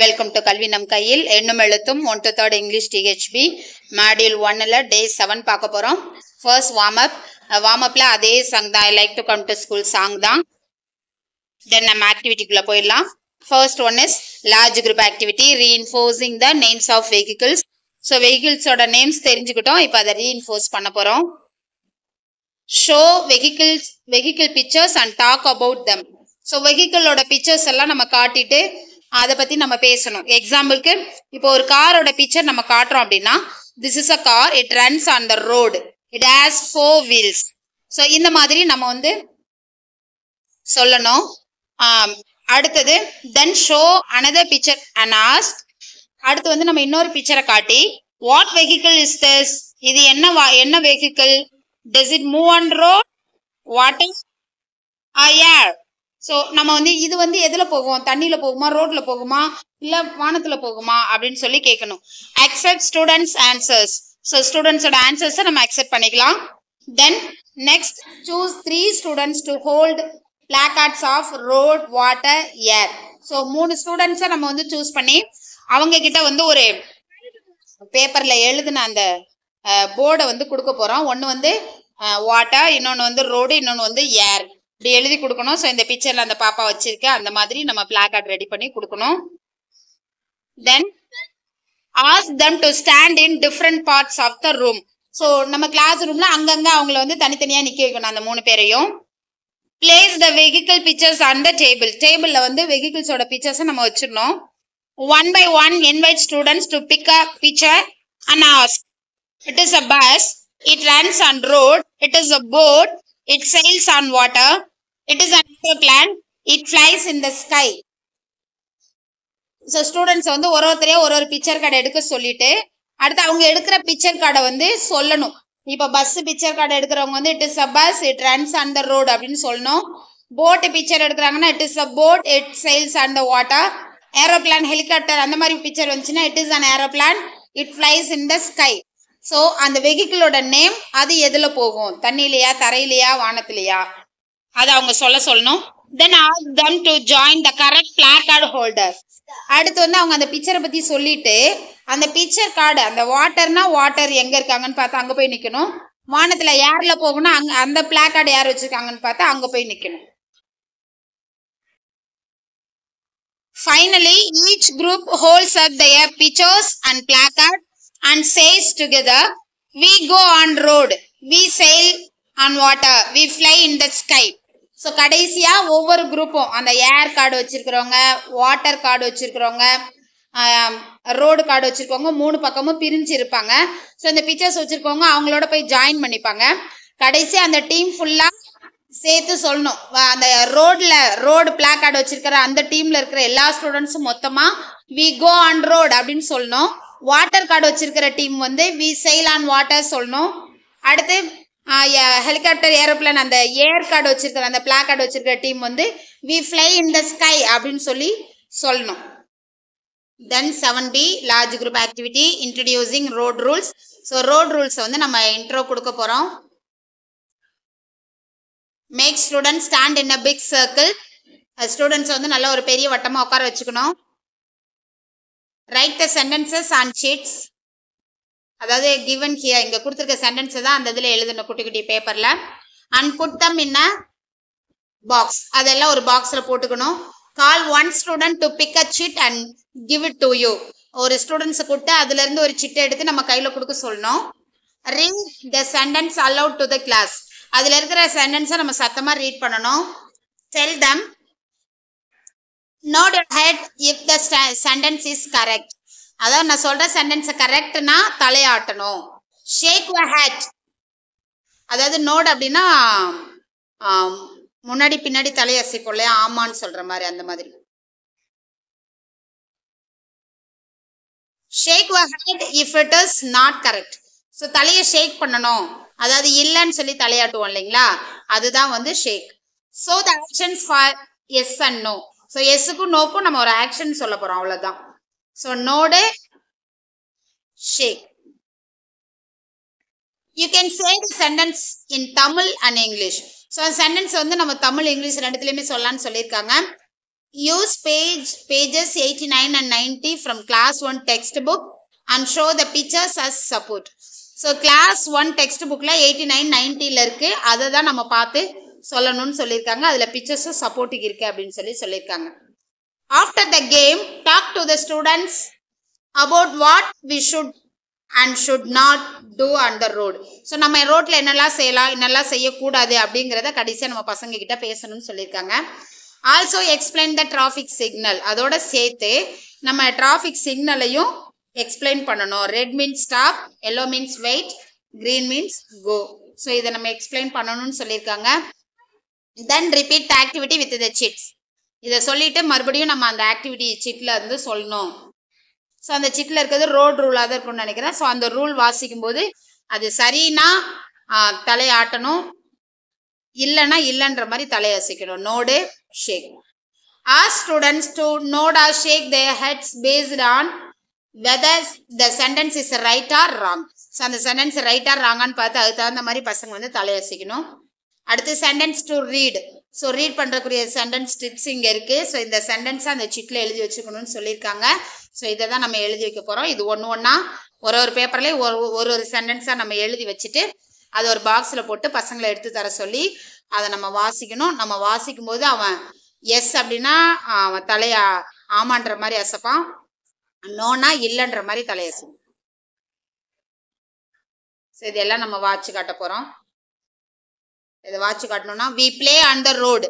Welcome to Kalvi Nam Kayil. Ennum Elutthum 1 to 3rd English THB Module 1 la Day 7 பார்க்க போறோம். First warm up. Warm up ல அதே song தான். I like to come to school song தான். Then நம்ம activity குள்ள போயிடலாம். First one is large group activity reinforcing the names of vehicles. So vehicles ஓட names தெரிஞ்சுக்கிட்டோம். இப்போ அதை reinforce பண்ண போறோம். Show vehicle pictures and talk about them. So vehicle ஓட pictures எல்லாம் நம்ம காட்டிட்டு அதை பத்தி நம்ம பேசணும். எக்ஸாம்பிளுக்கு இப்போ ஒரு காரோட பிக்சர் நம்ம காட்டுறோம் அப்படின்னா this is a car, it runs on the road, it has 4 wheels. So இந்த மாதிரி நம்ம வந்து சொல்லணும். அடுத்தது then show another picture and ask. அடுத்து வந்து நம்ம இன்னொரு பிக்சரை காட்டி what vehicle is this? இது என்ன vehicle? Does it move on road, water or air? So நம்ம வந்து இது வந்து எதில் போகும், தண்ணியில் போகுமா, ரோட்ல போகுமா, இல்லை வானத்தில் போகுமா அப்படின்னு சொல்லி கேட்கணும். Accept students answers. ஸோ ஸ்டூடெண்ட்ஸோட ஆன்சர்ஸை நம்ம அக்செப்ட் பண்ணிக்கலாம். Then next choose 3 students to hold placards of road, water, air. So 3 ஸ்டூடெண்ட்ஸை நம்ம வந்து சூஸ் பண்ணி அவங்க கிட்ட வந்து ஒரு பேப்பரில் எழுதின அந்த போர்டை வந்து கொடுக்க போகிறோம். ஒன்று வந்து வாட்டர், இன்னொன்று வந்து ரோடு, இன்னொன்று வந்து ஏர். இப்படி எழுதி கொடுக்கணும். ஸோ இந்த பிக்சர்ல அந்த பாப்பா வச்சிருக்க அந்த மாதிரி நம்ம பிளாக்கார்ட் ரெடி பண்ணி கொடுக்கணும். தென் ask them to stand in different parts of the room. So நம்ம கிளாஸ் ரூம்ல அங்கங்க அவங்கள வந்து தனித்தனியா நிக்க வைக்கணும் அந்த 3 பேரையும். Place the vehicle pictures on the table. டேபிள்ல வந்து வெஹிக்கிள்ஸோட பிக்சர்ஸை நம்ம வச்சிடணும். One by one invite students to pick a picture and ask. It is a bus. It runs on road. It is a boat. It sails on water. It is an aeroplane. It flies in the sky. So students வந்து ஒருத்தரையே ஒரு picture கார்டை எடுக்க சொல்லிட்டு அடுத்து அவங்க எடுக்கிற picture கார்டை வந்து சொல்லணும். இப்போ பஸ் பிக்சர் கார்டை எடுக்கிறவங்க வந்து it is a bus, it runs on the road அப்படின்னு சொல்லணும். போட்டு பிக்சர் எடுக்கிறாங்கன்னா it is a boat, it sails on the water. Aeroplane, helicopter அந்த மாதிரி பிக்சர் வந்துச்சுன்னா it is an aeroplane, it flies in the sky. So அந்த வெஹிக்கிளோட name அது எதில் போகும், தண்ணியிலையா, தரையிலையா, வானத்திலையா, அதை அவங்க சொல்லணும். தென் ask them to join the correct placard holder. அடுத்து வந்து அவங்க அந்த பிக்சரை பற்றி சொல்லிட்டு அந்த பிக்சர் கார்டு, அந்த வாட்டர்னா வாட்டர் எங்கே இருக்காங்கன்னு பார்த்தா அங்கே போய் நிற்கணும். வானத்தில் ஏரில் போகணும்னா அங்கே அந்த பிளாக்கார்டு யார் வச்சுருக்காங்கன்னு பார்த்தா அங்கே போய் நிற்கணும். Finally, each group holds up their pictures and placard and says together, we go on road, we sail on water, we fly in the sky. So கடைசியாக ஒவ்வொரு குரூப்பும் அந்த ஏர் கார்டு வச்சுருக்கிறவங்க, வாட்டர் கார்டு வச்சுருக்கிறவங்க, ரோடு கார்டு வச்சுருக்கவங்க 3 பக்கமும் பிரிஞ்சு இருப்பாங்க. ஸோ இந்த பிக்சர்ஸ் வச்சுருக்கவங்க அவங்களோட போய் ஜாயின் பண்ணிப்பாங்க. கடைசியாக அந்த டீம் ஃபுல்லாக சேர்த்து சொல்லணும். அந்த ரோடு பிளாக் கார்டு வச்சுருக்கிற அந்த டீமில் இருக்கிற எல்லா ஸ்டூடெண்ட்ஸும் மொத்தமாக வி கோ ஆன் ரோடு அப்படின்னு சொல்லணும். வாட்டர் கார்டு வச்சுருக்கிற டீம் வந்து வி செயில் ஆன் வாட்டர் சொல்லணும். அடுத்து ஹெலிகாப்டர், ஏரோப்ளான் அந்த ஏர் கார்டு வச்சிருக்கிற அந்த பிளாக் கார்டு வச்சிருக்கிற டீம் வந்து we fly in the sky அப்படின்னு சொல்லணும். Then 7B large group activity introducing road rules. So road ரூல்ஸை வந்து நம்ம இன்ட்ரோ கொடுக்க போகிறோம். Make students stand in a big circle. Students வந்து நல்ல ஒரு பெரிய வட்டமாக உட்கார வச்சுக்கணும். Write the sentences on sheets. அதாவது கிவன் ஹியர் இங்கே கொடுத்துருக்க சென்டென்ஸை தான் அந்த இதில் எழுதணும் குட்டி குட்டி பேப்பரில். And put them in a box. அதெல்லாம் ஒரு பாக்ஸில் போட்டுக்கணும். Call 1 student to pick a chit and give it to you. ஒரு ஸ்டூடெண்ட்ஸை கூப்பிட்டு அதுலேருந்து ஒரு சிட்டை எடுத்து நம்ம கையில் கொடுக்க சொல்லணும். Read the sentence aloud to the class. அதில் இருக்கிற சென்டென்ஸை நம்ம சத்தமாக ரீட் பண்ணணும். Tell them nod your head if the sentence is correct. அதாவது நான் சொல்ற சென்டென்ஸை கரெக்ட்னா தலையாட்டணும். Shake your head. அதாவது நோட் அப்படின்னா முன்னாடி பின்னாடி தலையசைக்கும் இல்லையா, ஆமான்னு சொல்ற மாதிரி அந்த மாதிரி. Shake your head if it is not correct. So தலையை ஷேக் பண்ணணும், அதாவது இல்லைன்னு சொல்லி தலையாட்டுவோம் இல்லைங்களா, அதுதான் வந்து shake. So the actions for yes and no. So எஸ்ஸுக்கும் நோக்கும் நம்ம ஒரு ஆக்ஷன் சொல்ல போறோம், அவ்வளோதான். So nod, shake. You can say the sentence in Tamil and English. So sentence வந்து நம்ம தமிழ், இங்கிலீஷ் ரெண்டுத்துலையுமே சொல்லலான்னு சொல்லியிருக்காங்க. use pages 89 and 90 from class 1 textbook and show the pictures as support. So class 1 textbookல 89 90ல இருக்கு, அதை தான் நம்ம பார்த்து சொல்லணும்னு சொல்லியிருக்காங்க. அதுல பிக்சர்ஸும் சப்போர்ட்டிங் இருக்கு அப்படின்னு சொல்லியிருக்காங்க. After the game, talk to the students about what we should and should not do on the road. So நம்ம ரோட்ல என்னெல்லாம் செய்யலாம், என்னெல்லாம் செய்யக்கூடாது அப்படிங்கிறத கடைசியாக நம்ம பசங்க கிட்ட பேசணும்னு சொல்லியிருக்காங்க. Also explain the traffic signal, அதோட சேர்த்து நம்ம டிராஃபிக் சிக்னலையும் எக்ஸ்பிளைன் பண்ணணும். Red means stop, yellow means wait, green means go. So இதை நம்ம எக்ஸ்பிளைன் பண்ணணும்னு சொல்லியிருக்காங்க. Then repeat the activity with the chits. இதை சொல்லிட்டு மறுபடியும் நம்ம அந்த ஆக்டிவிட்டி சிட்ல இருந்து சொல்லணும். ஸோ அந்த சிட்டில் இருக்கிறது ரோட் ரூலாக தான் இருக்கும்னு நினைக்கிறேன். ஸோ அந்த ரூல் வாசிக்கும் போது அது சரின்னா தலையாட்டணும், இல்லைன்னா இல்லைன்ற மாதிரி தலையசைக்கணும். Nod, shake. Ask students to nod or shake their heads based on whether the sentence is right or wrong. So அந்த சென்டென்ஸ் ரைட் ஆர் ராங்கான்னு பார்த்து அதுக்கு தகுந்த மாதிரி பசங்க வந்து தலையசைக்கணும். அடுத்து sentence to read. So read பண்ணுறக்கூடிய சென்டென்ஸ் டிப்ஸ் இங்கே இருக்குது. ஸோ இந்த சென்டென்ஸை அந்த சிட்டில் எழுதி வச்சுக்கணும்னு சொல்லியிருக்காங்க. ஸோ இதை தான் நம்ம எழுதி வைக்க போகிறோம். இது ஒன்றா ஒரு பேப்பர்லேயே ஒரு சென்டென்ஸாக நம்ம எழுதி வச்சுட்டு அதை ஒரு பாக்ஸில் போட்டு பசங்களை எடுத்து தர சொல்லி அதை நம்ம வாசிக்கணும். நம்ம வாசிக்கும் போது அவன் எஸ் அப்படின்னா அவன் தலையா ஆமான்ற மாதிரி அசைப்பான், நோனா இல்லைன்ற மாதிரி தலையசைப்பான். ஸோ இதெல்லாம் நம்ம வாட்சி காட்ட போகிறோம். இதை வாட்சி காட்டணும்னா we play on the road,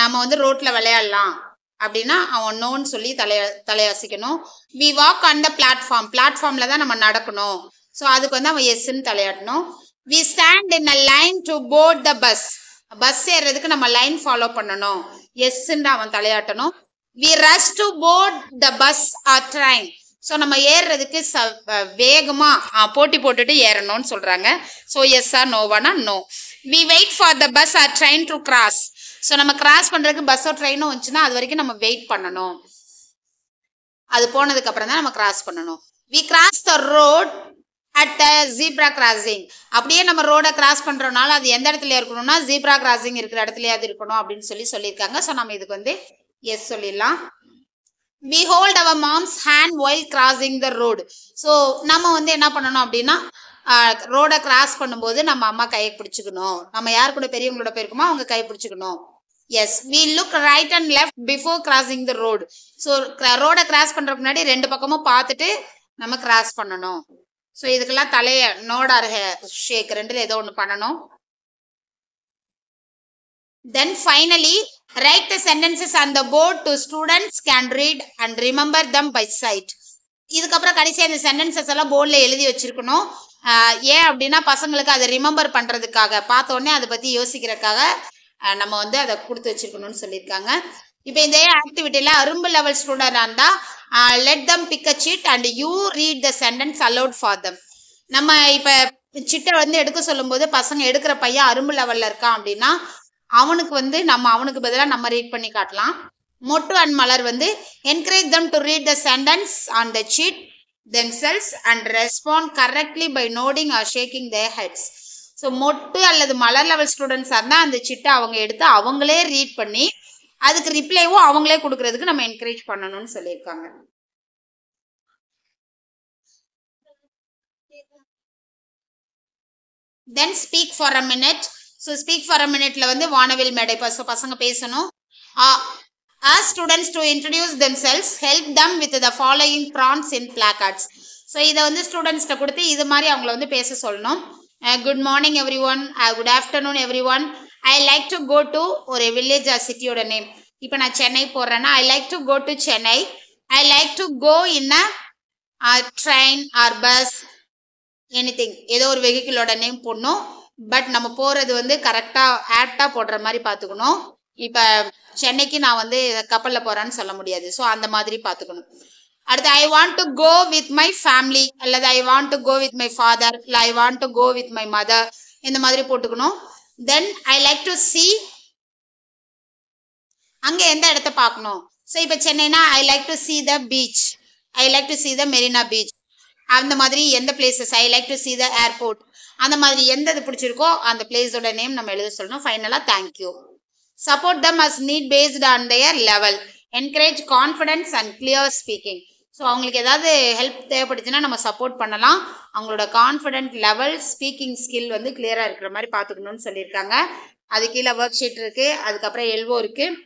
நம்ம வந்து ரோட்டில் விளையாடலாம் அப்படின்னா அவன் நோன்னு சொல்லி தலையாசிக்கணும். We walk on the platform, பிளாட்ஃபார்ம்ல தான் நம்ம நடக்கணும். ஸோ அதுக்கு வந்து அவன் எஸ்ன்னு தலையாட்டணும். We stand in a line to board the bus, bus ஏறுறதுக்கு நம்ம லைன் ஃபாலோ பண்ணணும், எஸ்ன்னு அவன் தலையாட்டணும். We rush to board the bus or train. So நம்ம ஏறுறதுக்கு வேகமாக போட்டி போட்டுட்டு ஏறணும்னு சொல்கிறாங்க. ஸோ எஸ் ஆர் நோவானா no. We wait for the bus or train to cross. So நம்ம கிராஸ் பண்ணுறதுக்கு பஸ்ஸோ ட்ரெயினோ வந்துச்சுன்னா அது வரைக்கும் நம்ம வெயிட் பண்ணணும். அது போனதுக்கு அப்புறம் தான் நம்ம கிராஸ் பண்ணணும். We cross the road at the zebra crossing. அப்படியே நம்ம ரோடை கிராஸ் பண்ணுறோம்னால அது எந்த இடத்துல இருக்கணும்னா ஜீப்ரா கிராசிங் இருக்கிற இடத்துலயாவது இருக்கணும் அப்படின்னு சொல்லியிருக்காங்க. ஸோ நம்ம இதுக்கு வந்து எஸ் சொல்லிடலாம். we hold our mom's hand while crossing the road. So நம்ம வந்து என்ன பண்ணணும் அப்படின்னா ரோடை கிராஸ் பண்ணும்போது நம்ம அம்மா கையை பிடிச்சிக்கணும். நம்ம யார் கூட பெரியவங்களோட போயிருக்கோமோ அவங்க கை பிடிச்சிக்கணும். Yes we look right and left before crossing the road. So ரோடை கிராஸ் பண்ணுறதுக்கு முன்னாடி ரெண்டு பக்கமும் பார்த்துட்டு நம்ம கிராஸ் பண்ணணும். ஸோ இதுக்கெல்லாம் தலைய நோடார் ஷேக் ரெண்டுல ஏதோ ஒன்று பண்ணணும். Then finally, write the sentences on the board to students can read and remember them by sight. இதுக்கப்புறம் கடைசியாக இந்த சென்டென்சஸ் எல்லாம் போர்டில் எழுதி வச்சிருக்கணும். ஏன் அப்படின்னா பசங்களுக்கு அதை ரிமெம்பர் பண்ணுறதுக்காக, பார்த்த உடனே அதை பற்றி யோசிக்கிறதுக்காக நம்ம வந்து அதை கொடுத்து வச்சிருக்கணும்னு சொல்லியிருக்காங்க. இப்போ இந்த ஆக்டிவிட்டியில் அரும்பு லெவல் ஸ்டூடெண்டாக இருந்தால் let them pick a chit and you read the sentence aloud for them. நம்ம இப்போ சிட்டை வந்து எடுக்க சொல்லும்போது பசங்க எடுக்கிற பையன் அரும்பு லெவலில் இருக்கான் அப்படின்னா அவனுக்கு வந்து அவனுக்கு பதிலாக நம்ம ரீட் பண்ணி காட்டலாம். மொட்டு அண்ட் மலர் வந்து encourage them to read the sentence on the chit themselves and respond correctly by nodding or shaking their heads. So மொட்டு அல்லது மலர் லெவல் ஸ்டூடெண்ட்ஸாக இருந்தால் அந்த சிட்டை அவங்க எடுத்து அவங்களே ரீட் பண்ணி அதுக்கு ரிப்ளைவும் அவங்களே கொடுக்கறதுக்கு நம்ம என்கரேஜ் பண்ணணும்னு சொல்லியிருக்காங்க. Then speak for a minute. So speak for a மினிட்ல வந்து வானவில் மேடை பசங்க பேசணும். Ask students to introduce themselves. Help them with the following prompts in placards. So இதை வந்து ஸ்டூடெண்ட்ஸ்கிட்ட கொடுத்து இது மாதிரி அவங்கள வந்து பேச சொல்லணும். Good morning everyone, good afternoon everyone, I like to go to ஒரு வில்லேஜ் ஆர் சிட்டியோட நேம். இப்போ நான் சென்னை போடுறேன்னா I like to go to Chennai, I like to go in a train or bus, anything ஏதோ ஒரு வெஹிக்கிளோட நேம் போடணும். But நம்ம போகிறது வந்து கரெக்டாக ஆப்டாக போடுற மாதிரி பார்த்துக்கணும். இப்போ சென்னைக்கு நான் வந்து கப்பலில் போகிறேன்னு சொல்ல முடியாது. ஸோ அந்த மாதிரி பார்த்துக்கணும். அடுத்து I want to go with my family அல்லது I want to go with my father இல்லை I want to go with my mother, இந்த மாதிரி போட்டுக்கணும். Then I like to see, அங்கே எந்த இடத்த பார்க்கணும். ஸோ இப்போ சென்னைனா I like to see the beach, I like to see the Marina beach. அந்த மாதிரி எந்த places, I like to see the airport, அந்த மாதிரி எந்த இது பிடிச்சிருக்கோ அந்த பிளேஸோட நேம் நம்ம எழுத சொல்லணும். ஃபைனலாக thank you. Support them as need based on their level. Encourage confidence and clear speaking. So அவங்களுக்கு ஏதாவது ஹெல்ப் தேவைப்பட்டுச்சுன்னா நம்ம சப்போர்ட் பண்ணலாம். அவங்களோட கான்ஃபிடென்ட் லெவல், ஸ்பீக்கிங் ஸ்கில் வந்து கிளியராக இருக்கிற மாதிரி பார்த்துக்கணும்னு சொல்லியிருக்காங்க. அது கீழே ஒர்க் ஷீட் இருக்குது, அதுக்கப்புறம் எல்வோ இருக்குது.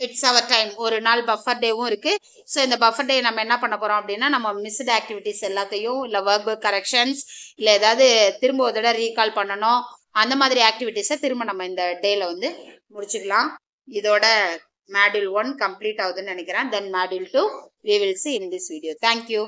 இட்ஸ் அவர் டைம், ஒரு நாள் பஃபர் டேவும் இருக்குது. ஸோ இந்த பஃபர் டே நம்ம என்ன பண்ண போகிறோம் அப்படின்னா, நம்ம மிஸ்டு ஆக்டிவிட்டிஸ் எல்லாத்தையும், இல்லை ஒர்க் கரெக்ஷன்ஸ், இல்லை ஏதாவது திரும்ப ஒரு தடவை ரீகால் பண்ணணும், அந்த மாதிரி ஆக்டிவிட்டீஸை திரும்ப நம்ம இந்த டேயில் வந்து முடிச்சுக்கலாம். இதோட Module 1 complete ஆகுதுன்னு நினைக்கிறேன். Then Module 2 we will see in this video. Thank you.